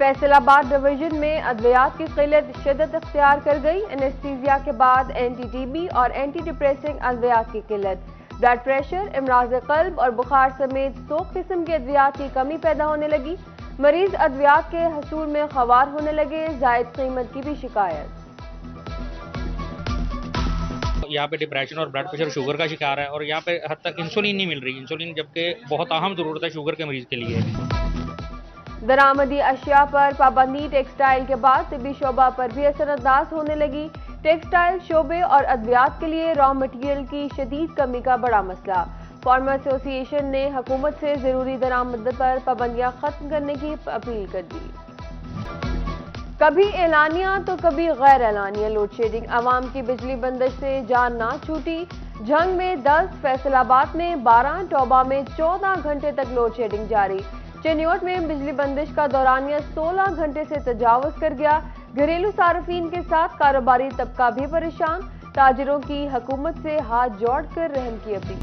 فیصل آباد ڈویژن میں ادویات کی قلت شدت اختیار کر گئی۔ انیستھیزیا کے بعد اینٹی ٹی بی اور اینٹی ڈپریسنگ ادویات کی قلت، بلڈ پریشر، امراض قلب اور بخار سمیت 100 قسم کے ادویات کی کمی پیدا ہونے لگی۔ مریض ادویات کے حصول میں خوار ہونے لگے، زائد قیمت کی بھی شکایت۔ یہاں پہ ڈپریشن اور بلڈ پریشر شوگر کا شکار ہے، اور یہاں پہ حد تک انسولین نہیں مل رہی، انسولین جبکہ بہت اہم ضرورت ہے شوگر کے مریض کے لیے۔ درآمدی اشیاء پر پابندی ٹیکسٹائل کے بعد طبی شعبہ پر بھی اثر انداز ہونے لگی۔ ٹیکسٹائل شعبے اور ادویات کے لیے را مٹیریل کی شدید کمی کا بڑا مسئلہ۔ فارما ایسوسی ایشن نے حکومت سے ضروری درآمد پر پابندیاں ختم کرنے کی اپیل کر دی۔ کبھی اعلانیہ تو کبھی غیر اعلانیہ لوڈ شیڈنگ، عوام کی بجلی بندش سے جان نہ چھوٹی۔ جھنگ میں 10، فیصل آباد میں 12، ٹوبہ میں 14 گھنٹے تک لوڈ شیڈنگ جاری۔ چنیوٹ میں بجلی بندش کا دورانیہ 16 گھنٹے سے تجاوز کر گیا۔ گھریلو صارفین کے ساتھ کاروباری طبقہ بھی پریشان، تاجروں کی حکومت سے ہاتھ جوڑ کر رحم کی اپیل۔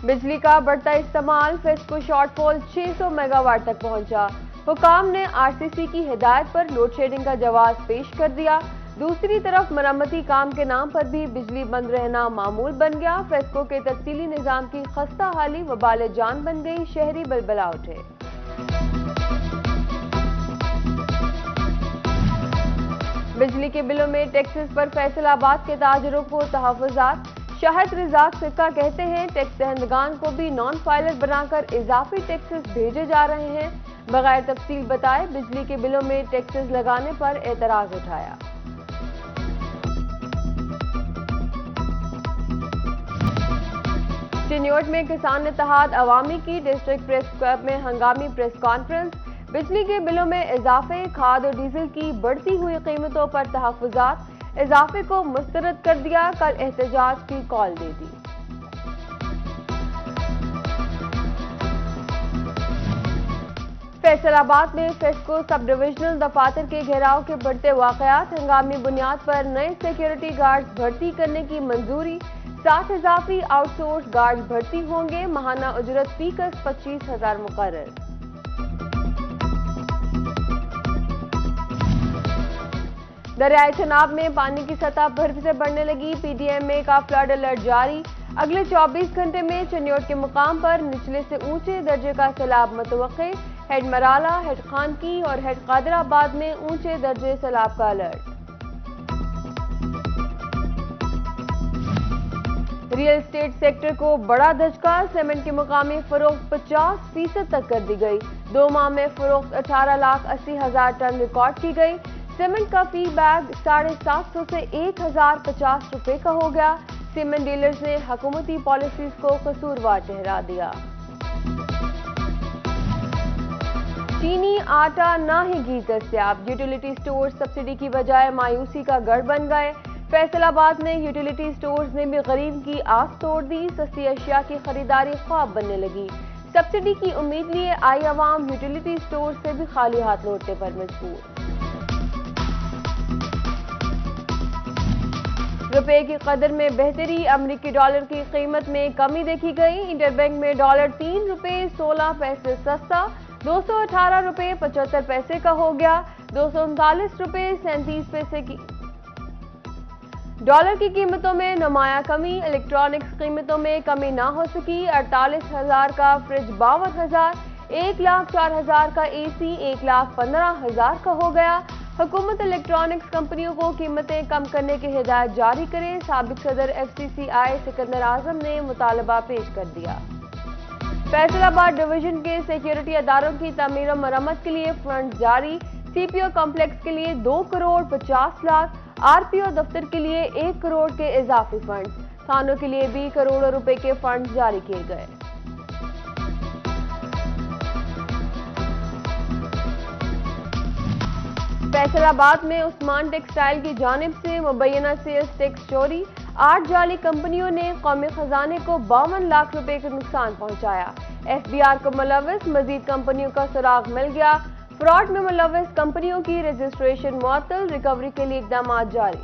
بجلی کا بڑھتا استعمال، FESCO short fall 600 mega what تک پہنچا۔ حکام نے آر سی سی کی ہدایت پر لوڈ شیڈنگ کا جواز پیش کر دیا۔ دوسری طرف مرمتی کام کے نام پر بھی بجلی بند رہنا معمول بن گیا۔ فیسکو کے تفصیلی نظام کی خستہ حالی وبال جان بن گئی، شہری بلبلا اٹھے۔ بجلی کے بلوں میں ٹیکسز پر فیصل آباد کے تاجروں کو تحفظات۔ شاہد رزاق فقہ کہتے ہیں ٹیکس دہندگان کو بھی نان فائلر بنا کر اضافی ٹیکسز بھیجے جا رہے ہیں۔ بغیر تفصیل بتائے بجلی کے بلوں میں ٹیکسز لگانے پر اعتراض اٹھایا۔ چنیوٹ میں کسان اتحاد عوامی کی ڈسٹرکٹ پریس کلب میں ہنگامی پریس کانفرنس۔ بجلی کے بلوں میں اضافے، کھاد اور ڈیزل کی بڑھتی ہوئی قیمتوں پر تحفظات، اضافے کو مسترد کر دیا، کل احتجاج کی کال دے دی۔ فیصل آباد میں فیسکو سب ڈویژنل دفاتر کے گھیراؤ کے بڑھتے واقعات، ہنگامی بنیاد پر نئے سیکیورٹی گارڈز بھرتی کرنے کی منظوری۔ 60 اضافی آؤٹ سورس گارڈز بھرتی ہوں گے، ماہانہ اجرت فی کس 25,000 مقرر۔ دریائے چناب میں پانی کی سطح بھرف سے بڑھنے لگی، پی ڈی ایم اے کا فلڈ الرٹ جاری۔ اگلے 24 گھنٹے میں چنیوٹ کے مقام پر نچلے سے اونچے درجے کا سیلاب متوقع۔ ہیڈ مرالہ، ہیڈ خانکی اور ہیڈ قادر آباد میں اونچے درجے سیلاب کا الرٹ۔ ریئل اسٹیٹ سیکٹر کو بڑا دھچکا، سیمنٹ کی مقامی فروخت 50% تک کر دی گئی۔ 2 ماہ میں فروخت 18,80,000 ٹن ریکارڈ کی گئی۔ سیمنٹ کا فی بیگ 750 سے 1,050 روپے کا ہو گیا۔ سیمنٹ ڈیلرز نے حکومتی پالیسیز کو قصوروار ٹھہرا دیا۔ چینی آٹا نہ ہی گھی دستیاب، یوٹیلیٹی سٹورز سبسڈی کی بجائے مایوسی کا گڑھ بن گئے۔ فیصل آباد میں یوٹیلیٹی سٹورز نے بھی غریب کی آس توڑ دی، سستی اشیاء کی خریداری خواب بننے لگی۔ سبسڈی کی امید لیے آئی عوام یوٹیلیٹی سٹورز سے بھی خالی ہاتھ لوٹنے پر مجبور۔ روپے کی قدر میں بہتری، امریکی ڈالر کی قیمت میں کمی دیکھی گئی۔ انٹر بینک میں ڈالر 3 روپے 16 پیسے سستا، 218 روپے 75 پیسے کا ہو گیا۔ 239 روپے 37 پیسے کی ڈالر کی قیمتوں میں نمایاں کمی۔ الیکٹرانکس قیمتوں میں کمی نہ ہو سکی، 48,000 کا فریج 52,000، 1,04,000 کا اے سی 1,15,000 کا ہو گیا۔ حکومت الیکٹرانکس کمپنیوں کو قیمتیں کم کرنے کی ہدایت جاری کرے، سابق صدر ایف سی سی آئی سکندر اعظم نے مطالبہ پیش کر دیا۔ فیصل آباد ڈویژن کے سیکیورٹی اداروں کی تعمیر و مرمت کے لیے فنڈز جاری۔ سی پی او کمپلیکس کے لیے 2 کروڑ 50 لاکھ، آر پی او دفتر کے لیے 1 کروڑ کے اضافی فنڈز، تھانوں کے لیے بھی کروڑوں روپے کے فنڈز جاری کیے گئے۔ فیصل آباد میں عثمان ٹیکسٹائل کی جانب سے مبینہ سیلز ٹیکس چوری، 8 جعلی کمپنیوں نے قومی خزانے کو 52 لاکھ روپے کا نقصان پہنچایا۔ ایف بی آر کو ملوث مزید کمپنیوں کا سراغ مل گیا، فراڈ میں ملوث کمپنیوں کی رجسٹریشن معطل، ریکوری کے لیے اقدامات جاری۔